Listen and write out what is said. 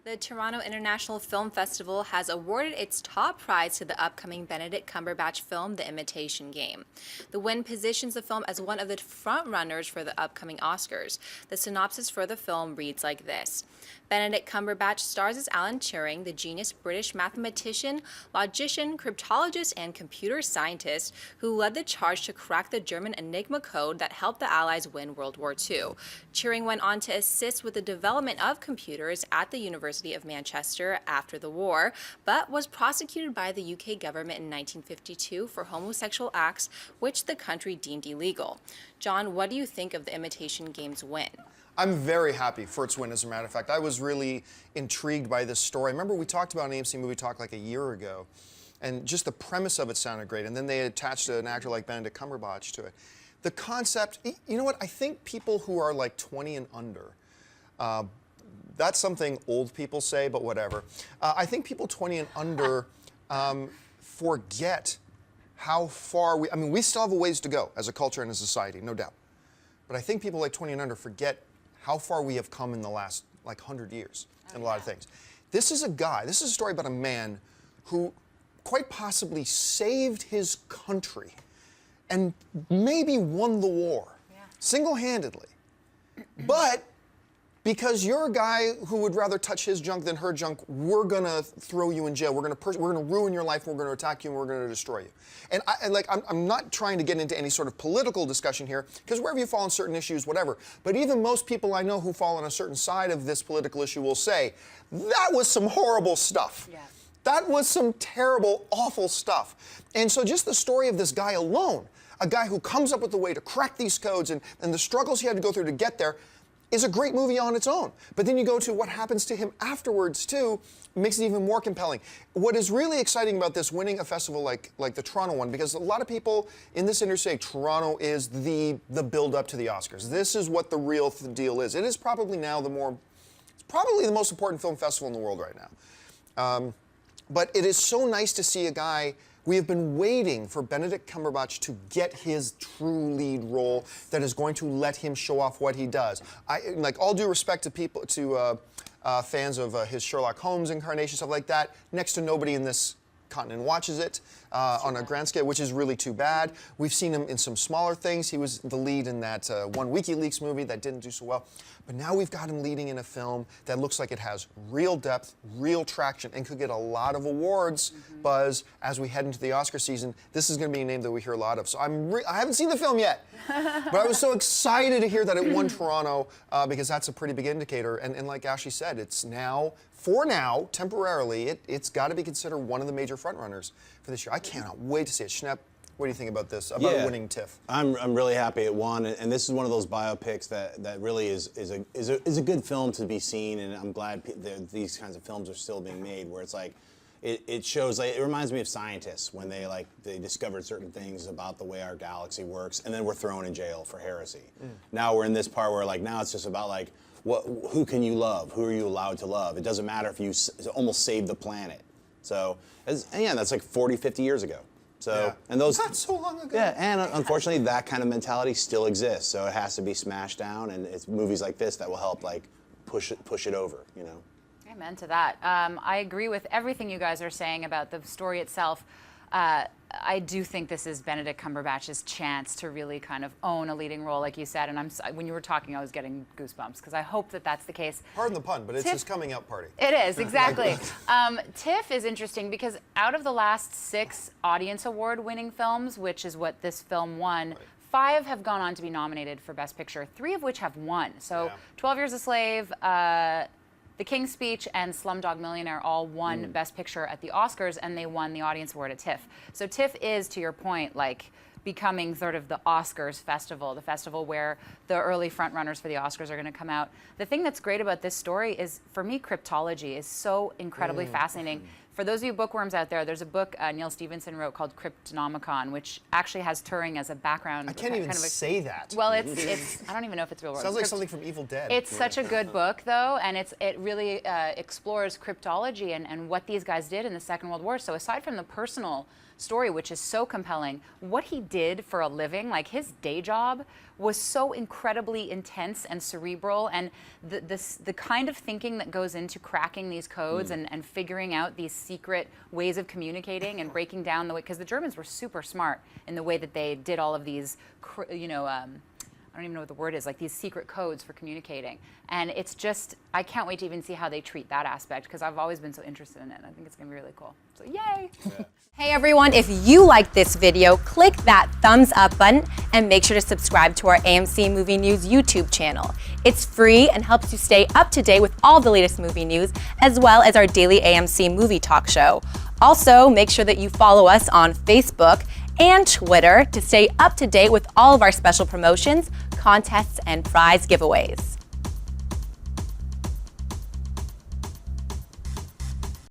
The Toronto International Film Festival has awarded its top prize to the upcoming Benedict Cumberbatch film, The Imitation Game. The win positions the film as one of the frontrunners for the upcoming Oscars. The synopsis for the film reads like this. Benedict Cumberbatch stars as Alan Turing, the genius British mathematician, logician, cryptologist, and computer scientist who led the charge to crack the German Enigma code that helped the Allies win World War II. Turing went on to assist with the development of computers at the University of Manchester after the war, but was prosecuted by the UK government in 1952 for homosexual acts which the country deemed illegal. John, what do you think of the Imitation Game's win? I'm very happy for its win, as a matter of fact. I was really intrigued by this story. Remember, we talked about an AMC movie talk like a year ago, and just the premise of it sounded great, and then they attached an actor like Benedict Cumberbatch to it. The concept, you know what, I think people who are like 20 and under, that's something old people say, but whatever. I think people 20 and under forget how far we still have a ways to go as a culture and a society, no doubt. But I think people like 20 and under forget how far we have come in the last like 100 years in a lot of things. This is a story about a man who quite possibly saved his country and maybe won the war single-handedly. But because you're a guy who would rather touch his junk than her junk, we're gonna throw you in jail. We're gonna ruin your life. We're gonna attack you, and we're gonna destroy you. And I'm not trying to get into any sort of political discussion here, because wherever you fall on certain issues, whatever. But even most people I know who fall on a certain side of this political issue will say that was some horrible stuff. Yeah. That was some terrible, awful stuff. And so just the story of this guy alone, a guy who comes up with a way to crack these codes and the struggles he had to go through to get there, is a great movie on its own. But then you go to what happens to him afterwards too, makes it even more compelling. What is really exciting about this winning a festival like the Toronto one, because a lot of people in this industry say Toronto is the build up to the Oscars. This is what the real deal is. It is probably now it's probably the most important film festival in the world right now. But it is so nice to see a guy. We have been waiting for Benedict Cumberbatch to get his true lead role that is going to let him show off what he does. Like, all due respect to fans of his Sherlock Holmes incarnation, stuff like that, next to nobody in this continent watches it on a grand scale, which is really too bad. We've seen him in some smaller things. He was the lead in that one WikiLeaks movie that didn't do so well. But now we've got him leading in a film that looks like it has real depth, real traction, and could get a lot of awards buzz as we head into the Oscar season. This is going to be a name that we hear a lot of. So I haven't seen the film yet, but I was so excited to hear that it won Toronto because that's a pretty big indicator. And like Ashley said, it's now, for now, temporarily, it's got to be considered one of the major frontrunners for this year. I cannot wait to see it. Schnepp, what do you think about this, about winning TIFF? I'm really happy it won, and this is one of those biopics that really is a good film to be seen, and I'm glad these kinds of films are still being made, where it's like, it shows, like, it reminds me of scientists when they discovered certain things about the way our galaxy works, and then we're thrown in jail for heresy. Now we're in this part where now it's just about who can you love? Who are you allowed to love? It doesn't matter if you almost saved the planet. So, that's like 40, 50 years ago. So, and those, not so long ago. Yeah, and unfortunately, that kind of mentality still exists. So it has to be smashed down, and it's movies like this that will help push it over. Amen to that. I agree with everything you guys are saying about the story itself. I do think this is Benedict Cumberbatch's chance to really kind of own a leading role, like you said. And when you were talking, I was getting goosebumps because I hope that that's the case. Pardon the pun, but it's his coming out party. It is, exactly. TIFF is interesting because out of the last 6 audience award-winning films, which is what this film won, 5 have gone on to be nominated for Best Picture, 3 of which have won. So 12 Years a Slave, The King's Speech and Slumdog Millionaire all won Best Picture at the Oscars, and they won the Audience Award at TIFF. So TIFF is, to your point, becoming sort of the Oscars festival, the festival where the early frontrunners for the Oscars are going to come out. The thing that's great about this story is, for me, cryptology is so incredibly fascinating. For those of you bookworms out there, there's a book Neil Stephenson wrote called Cryptonomicon, which actually has Turing as a background. I can't even say that. Well, it's I don't even know if it's real. Sounds like something from Evil Dead. It's such a good book, though, and it really explores cryptology and what these guys did in the Second World War. So aside from the personal story, which is so compelling. What he did for a living, like his day job, was so incredibly intense and cerebral, and the kind of thinking that goes into cracking these codes and figuring out these secret ways of communicating and breaking down the way, because the Germans were super smart in the way that they did all of these, I don't even know what the word is, like these secret codes for communicating. And it's just, I can't wait to even see how they treat that aspect, because I've always been so interested in it, and I think it's gonna be really cool. So yay! Yeah. Hey everyone, if you liked this video, click that thumbs up button and make sure to subscribe to our AMC Movie News YouTube channel. It's free and helps you stay up to date with all the latest movie news, as well as our daily AMC movie talk show. Also, make sure that you follow us on Facebook and Twitter to stay up to date with all of our special promotions, contests, and prize giveaways.